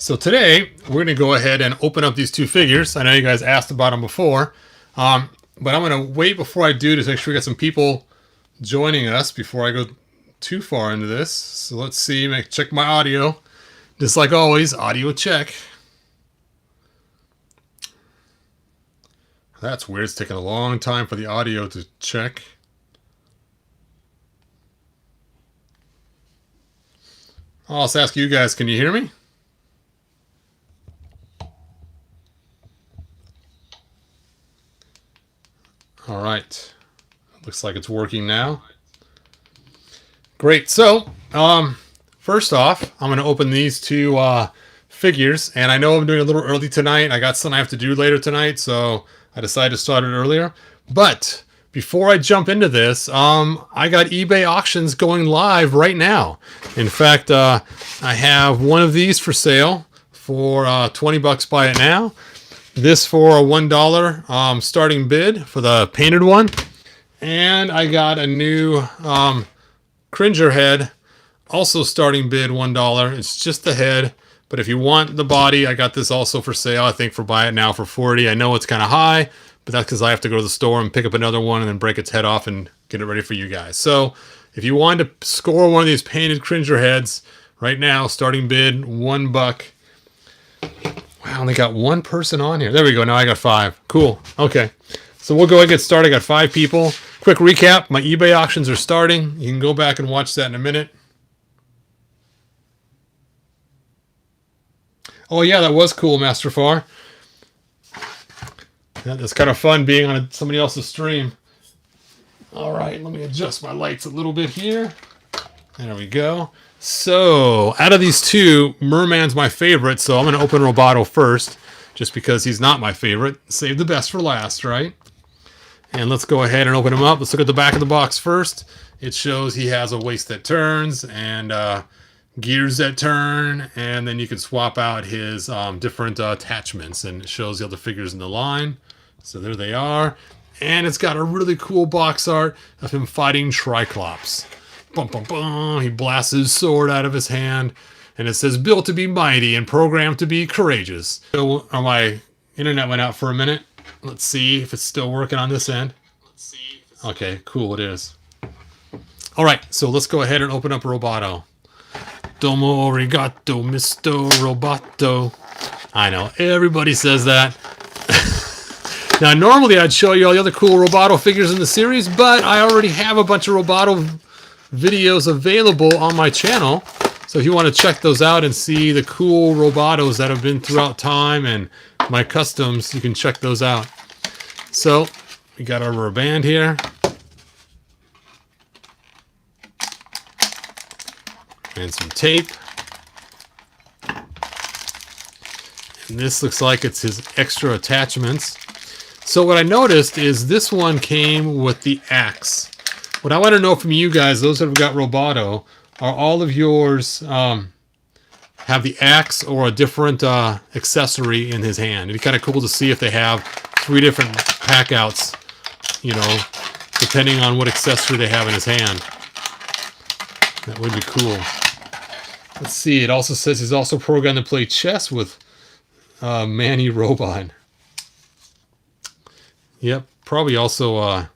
So today we're going to go ahead and open up these two figures. I know you guys asked about them before, but I'm going to wait before I do to make sure we got some people joining us before I go too far into this. So let's see, check my audio. Just like always, audio check. That's weird. It's taking a long time for the audio to check. I'll also ask you guys, can you hear me? All right. Looks like it's working now. Great. So, first off, I'm going to open these two figures. And I know I'm doing a little early tonight. I got something I have to do later tonight, so I decided to start it earlier. But before I jump into this, I got eBay auctions going live right now. In fact, I have one of these for sale for 20 bucks. Buy it now. This for a $1 starting bid for the painted one. And I got a new Cringer head, also starting bid $1. It's just the head, but if you want the body, I got this also for sale. I think for buy it now for 40. I know it's kind of high, but that's because I have to go to the store and pick up another one and then break its head off and get it ready for you guys. So if you want to score one of these painted Cringer heads right now, starting bid $1. I only got one person on here. There we go. Now I got 5. Cool. Okay. So we'll go ahead and get started. I got 5 people. Quick recap. My eBay auctions are starting. You can go back and watch that in a minute. Oh, yeah, that was cool, Master Far. Yeah, that's kind of fun being on somebody else's stream. All right, let me adjust my lights a little bit here. There we go. So, out of these two, Merman's my favorite, so I'm going to open Roboto first, just because he's not my favorite. Save the best for last, right? And let's go ahead and open him up. Let's look at the back of the box first. It shows he has a waist that turns and gears that turn, and then you can swap out his different attachments, and it shows the other figures in the line. So there they are. And it's got a really cool box art of him fighting Triclops. Bum, bum, bum. He blasts his sword out of his hand, and it says, built to be mighty and programmed to be courageous. So my internet went out for a minute. Let's see if it's still working on this end. Okay, cool, it is. All right, so let's go ahead and open up Roboto. Domo arigato, Mr. Roboto. I know, everybody says that. Now, normally I'd show you all the other cool Roboto figures in the series, but I already have a bunch of Roboto videos available on my channel. So if you want to check those out and see the cool Robotos that have been throughout time and my customs, you can check those out. So we got our rubber band here. And some tape. And this looks like it's his extra attachments. So what I noticed is this one came with the axe. What I want to know from you guys, those that have got Roboto, are all of yours have the axe or a different accessory in his hand? It'd be kind of cool to see if they have 3 different pack outs, you know, depending on what accessory they have in his hand. That would be cool. Let's see, it also says he's also programmed to play chess with Manny Robot. Yep, probably also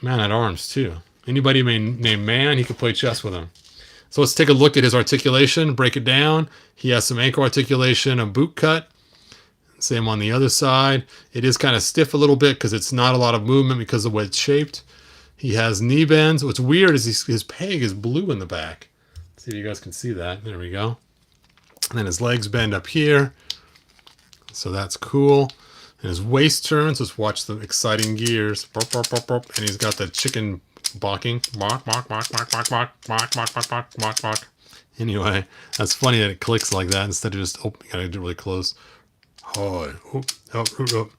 Man at Arms too. Anybody named Man, he could play chess with him. So let's take a look at his articulation, break it down. He has some ankle articulation, a boot cut. Same on the other side. It is kind of stiff a little bit because it's not a lot of movement because of the way it's shaped. He has knee bends. What's weird is his peg is blue in the back. Let's see if you guys can see that. There we go. And then his legs bend up here. So that's cool. And his waist turns. Let's watch the exciting gears. Burp, burp, burp, burp. And he's got the chicken barking. Bark, bark, bark, bark, bark, bark, bark, bark, bark, bark, bark, bark. Anyway, that's funny that it clicks like that instead of just, oh, you gotta do it really close. Oh, oh, oh, oh.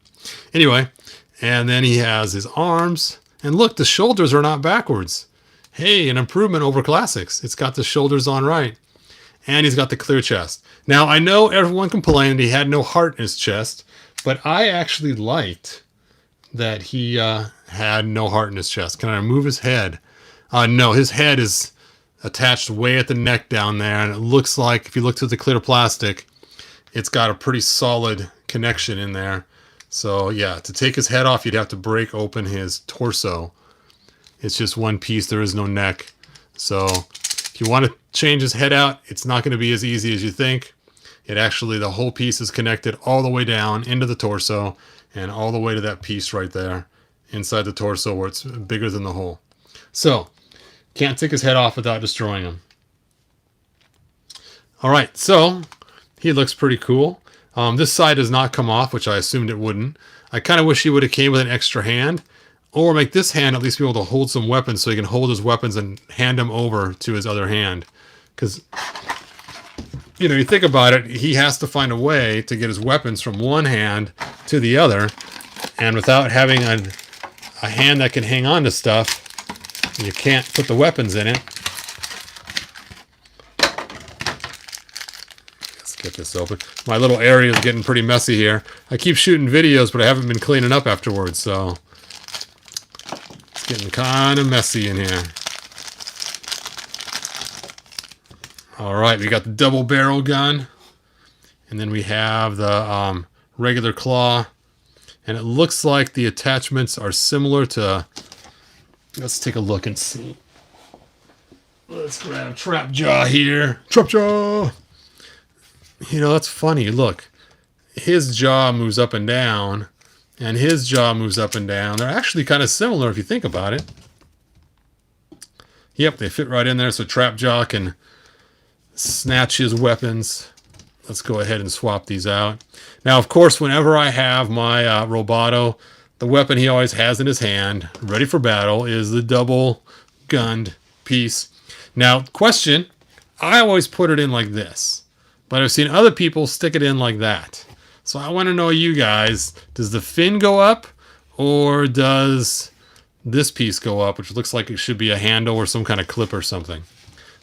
Anyway, and then he has his arms. And look, the shoulders are not backwards. Hey, an improvement over classics. It's got the shoulders on right. And he's got the clear chest. Now, I know everyone complained he had no heart in his chest, but I actually liked that he had no heart in his chest. Can I move his head? No, his head is attached way at the neck down there, and it looks like, if you look through the clear plastic, it's got a pretty solid connection in there. So yeah, to take his head off, you'd have to break open his torso. It's just one piece. There is no neck. So if you want to change his head out, it's not going to be as easy as you think. It actually, the whole piece is connected all the way down into the torso and all the way to that piece right there inside the torso where it's bigger than the hole. So can't take his head off without destroying him. All right, so he looks pretty cool. This side does not come off, which I assumed it wouldn't. I kind of wish he would have came with an extra hand, or make this hand at least be able to hold some weapons so he can hold his weapons and hand them over to his other hand. Because, you know, you think about it, he has to find a way to get his weapons from one hand to the other, and without having a hand that can hang on to stuff, you can't put the weapons in it. Let's get this open. My little area is getting pretty messy here. I keep shooting videos, but I haven't been cleaning up afterwards, so it's getting kind of messy in here. All right, we got the double barrel gun, and then we have the regular claw, and it looks like the attachments are similar to, let's take a look and see. Let's grab Trap Jaw here. Trap Jaw! You know, that's funny. Look, his jaw moves up and down, and his jaw moves up and down. They're actually kind of similar if you think about it. Yep, they fit right in there, so Trap Jaw can snatch his weapons. Let's go ahead and swap these out. Now, of course, whenever I have my Roboto, the weapon he always has in his hand, ready for battle, is the double gunned piece. Now, question, I always put it in like this, but I've seen other people stick it in like that. So I want to know, you guys, does the fin go up, or does this piece go up, which looks like it should be a handle or some kind of clip or something?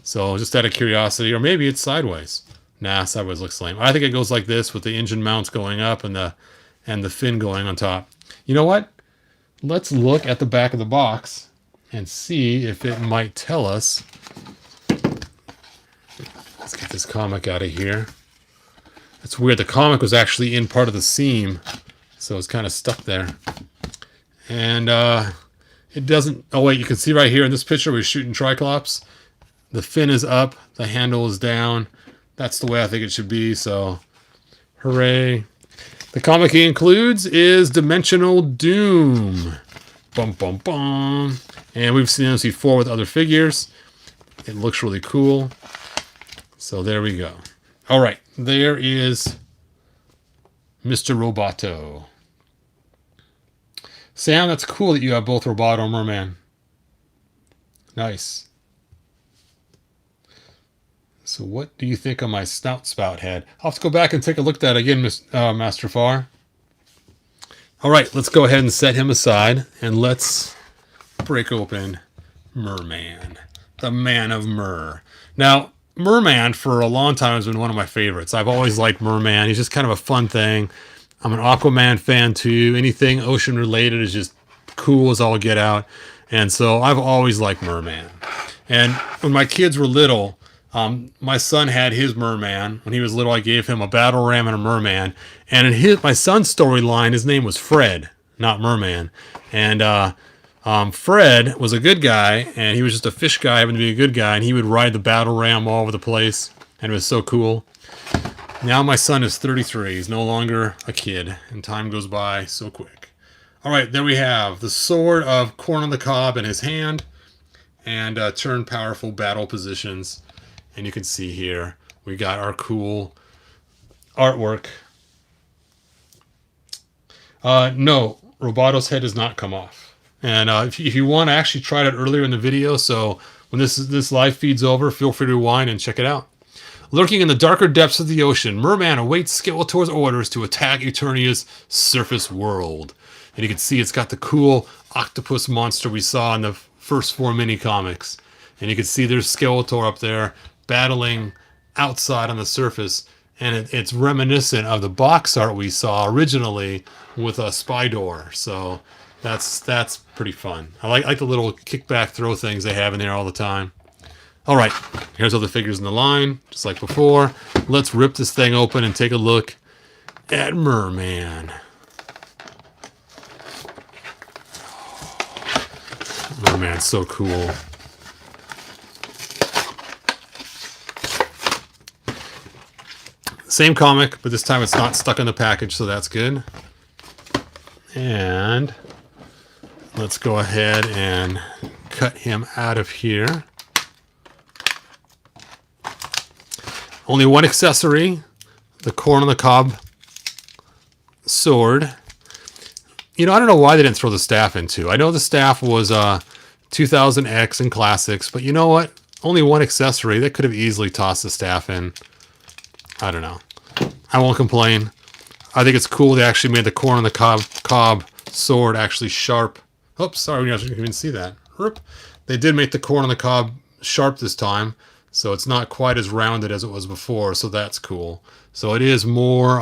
So just out of curiosity, or maybe it's sideways. Nah, sideways looks lame. I think it goes like this with the engine mounts going up and the fin going on top. You know what? Let's look at the back of the box and see if it might tell us. Let's get this comic out of here. It's weird. The comic was actually in part of the seam, so it's kind of stuck there. And it doesn't... Oh, wait, you can see right here in this picture we're shooting Triclops. The fin is up, the handle is down. That's the way I think it should be, so hooray. The comic he includes is Dimensional Doom. Bum, bum, bum. And we've seen this before with other figures. It looks really cool. So there we go. All right, there is Mr. Roboto. Sam, that's cool that you have both Roboto and Merman. Nice. So what do you think of my snout spout head? I'll have to go back and take a look at that again, Master Farr. All right, let's go ahead and set him aside, and let's break open Merman, the Man of Mer. Now, Merman, for a long time, has been one of my favorites. I've always liked Merman. He's just kind of a fun thing. I'm an Aquaman fan, too. Anything ocean-related is just cool as all get out. And so I've always liked Merman. And when my kids were little... my son had his Merman. When he was little, I gave him a battle ram and a Merman. And in my son's storyline, his name was Fred, not Merman. And Fred was a good guy, and he was just a fish guy having to be a good guy, and he would ride the battle ram all over the place, and it was so cool. Now my son is 33. He's no longer a kid, and time goes by so quick. All right, there we have the sword of Corn on the Cob in his hand, and turn powerful battle positions. And you can see here, we got our cool artwork. No, Roboto's head does not come off. And if you want, I actually tried it earlier in the video, so when this live feed's over, feel free to rewind and check it out. Lurking in the darker depths of the ocean, Merman awaits Skeletor's orders to attack Eternia's surface world. And you can see it's got the cool octopus monster we saw in the first 4 mini-comics. And you can see there's Skeletor up there battling outside on the surface. And it's reminiscent of the box art we saw originally with a Spydor. So that's pretty fun. I like the little kickback throw things they have in there all the time. All right, here's all the figures in the line, just like before. Let's rip this thing open and take a look at Merman. Merman's so cool. Same comic, but this time it's not stuck in the package, so that's good. And let's go ahead and cut him out of here. Only one accessory, the corn on the cob sword. You know, I don't know why they didn't throw the staff in too. I know the staff was 2000X and Classics, but you know what? Only one accessory. They could have easily tossed the staff in. I don't know. I won't complain. I think it's cool they actually made the corn on the cob sword actually sharp. Oops, sorry, you guys didn't even see that. They did make the corn on the cob sharp this time, so it's not quite as rounded as it was before, so that's cool. So it is more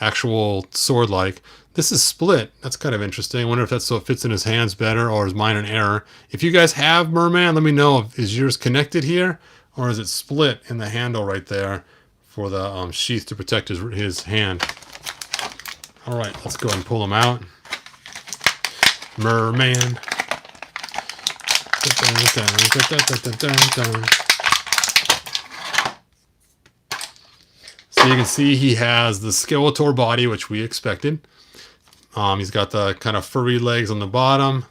actual sword-like. This is split. That's kind of interesting. I wonder if that's so it fits in his hands better, or is mine an error? If you guys have Merman, let me know. Is yours connected here, or is it split in the handle right there for the sheath to protect his hand? All right, let's go ahead and pull him out. Merman. So you can see he has the Skeletor body, which we expected. He's got the kind of furry legs on the bottom.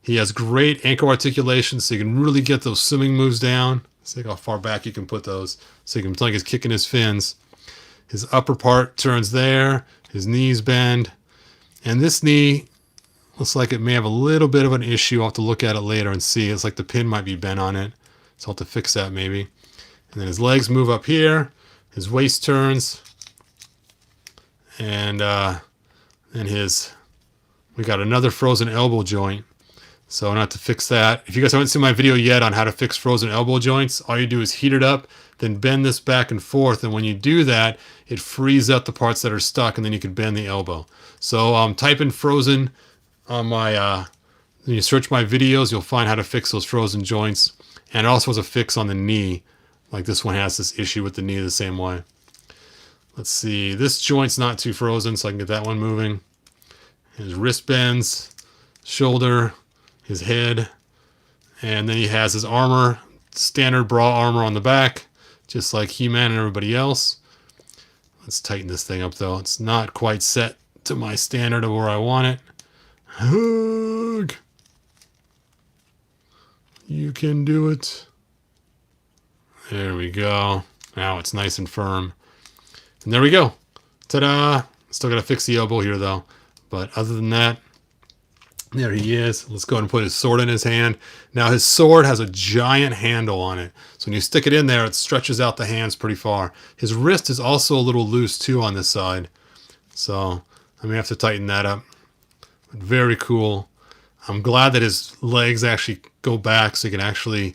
He has great ankle articulation, so you can really get those swimming moves down. See how far back you can put those, so you can feel like he's kicking his fins. His upper part turns there. His knees bend. And this knee looks like it may have a little bit of an issue. I'll have to look at it later and see. It's like the pin might be bent on it. So I'll have to fix that maybe. And then his legs move up here. His waist turns. And we got another frozen elbow joint. So I'm going to have to fix that. If you guys haven't seen my video yet on how to fix frozen elbow joints, all you do is heat it up, then bend this back and forth. And when you do that, it frees up the parts that are stuck, and then you can bend the elbow. So type in frozen on my, when you search my videos, you'll find how to fix those frozen joints. And it also has a fix on the knee. Like this one has this issue with the knee the same way. Let's see. This joint's not too frozen, so I can get that one moving. His wrist bends, shoulder, his head, and then he has his armor, standard bra armor on the back, just like He-Man and everybody else. Let's tighten this thing up though. It's not quite set to my standard of where I want it. Hug! You can do it. There we go. Now it's nice and firm. And there we go. Ta-da! Still got to fix the elbow here though. But other than that, there he is. Let's go ahead and put his sword in his hand. Now his sword has a giant handle on it. So when you stick it in there, it stretches out the hands pretty far. His wrist is also a little loose too on this side. So I may have to tighten that up. But very cool. I'm glad that his legs actually go back so he can actually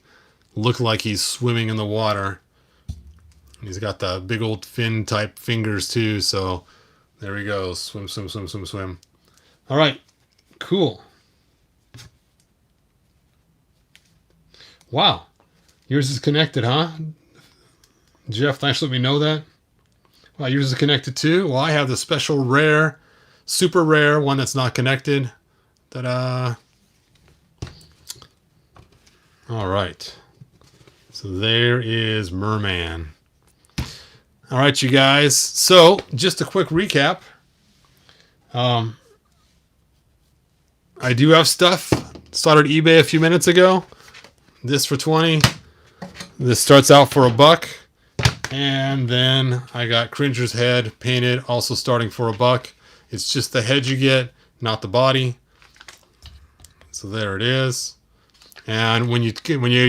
look like he's swimming in the water. And he's got the big old fin type fingers too. So there he goes. Swim, swim, swim, swim, swim. All right. Cool. Wow. Yours is connected, huh? Jeff, thanks for letting me know that. Wow, yours is connected too? Well, I have the special rare, super rare one that's not connected. Ta-da. All right. So there is Merman. All right, you guys. So just a quick recap. I do have stuff. Started eBay a few minutes ago. This for 20. This starts out for $1. And then I got Cringer's head painted, also starting for $1. It's just the head you get, not the body. So there it is. And when you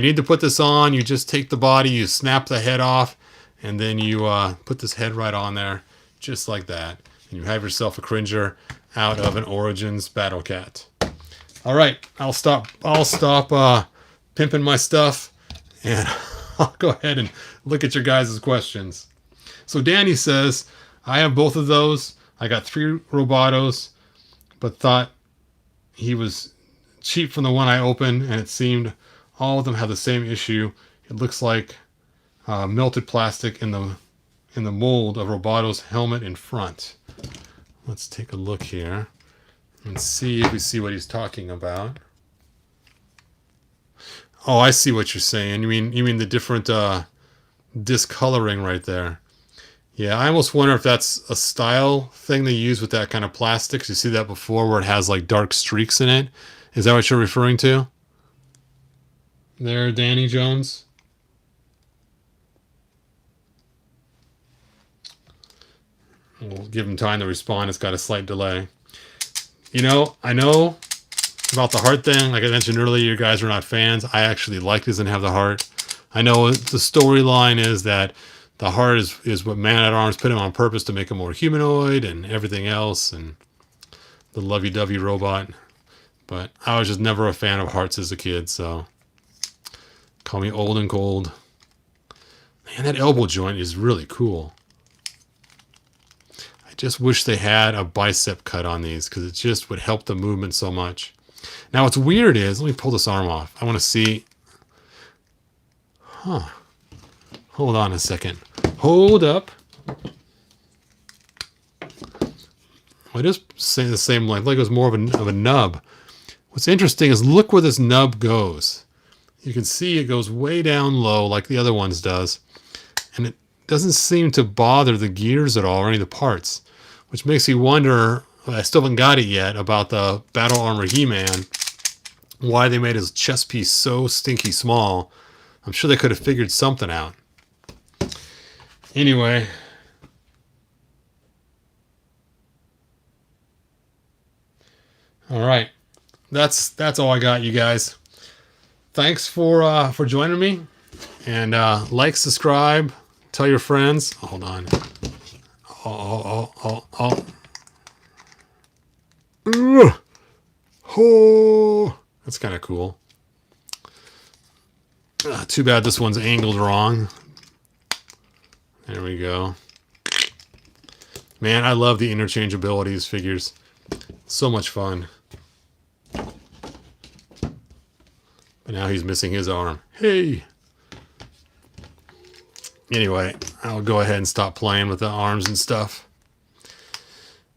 need to put this on, you just take the body, you snap the head off, and then you put this head right on there, just like that. And you have yourself a Cringer out of an Origins Battle Cat. All right, I'll stop pimping my stuff, and I'll go ahead and look at your guys' questions. So Danny says, I have both of those. I got 3 Robotos, but thought he was cheap from the one I opened, and it seemed all of them have the same issue. It looks like melted plastic in the mold of Roboto's helmet in front. Let's take a look here and see if we see what he's talking about. Oh, I see what you're saying. You mean the different discoloring right there. Yeah, I almost wonder if that's a style thing they use with that kind of plastics. You see that before where it has like dark streaks in it? Is that what you're referring to? There, Danny Jones. We'll give him time to respond. It's got a slight delay. You know, I know about the heart thing. Like I mentioned earlier, you guys are not fans. I actually like doesn't have the heart. I know the storyline is that the heart is what Man-at-Arms put him on purpose to make him more humanoid and everything else, and the lovey-dovey robot. But I was just never a fan of hearts as a kid, so call me old and cold. Man, that elbow joint is really cool. I just wish they had a bicep cut on these because it just would help the movement so much. Now what's weird is, let me pull this arm off. I want to see. Huh. Hold on a second. Hold up. I just say the same length, like it was more of a nub. What's interesting is look where this nub goes. You can see it goes way down low like the other ones does. And it doesn't seem to bother the gears at all or any of the parts. Which makes me wonder, I still haven't got it yet, about the Battle Armor He-Man. Why they made his chest piece so stinky small. I'm sure they could have figured something out. Anyway. All right. That's all I got, you guys. Thanks for joining me. And like, subscribe, tell your friends. Hold on. Oh, that's kind of cool. Too bad this one's angled wrong. There we go. Man, I love the interchangeability of these figures. So much fun. But now he's missing his arm. Hey! Anyway, I'll go ahead and stop playing with the arms and stuff.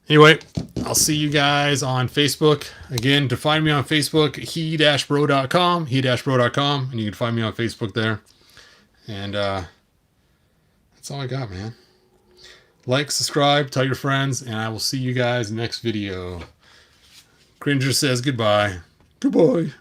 Anyway, I'll see you guys on Facebook. Again, to find me on Facebook, he-bro.com, he-bro.com, and you can find me on Facebook there. And that's all I got, man. Like, subscribe, tell your friends, and I will see you guys next video. Cringer says goodbye. Goodbye.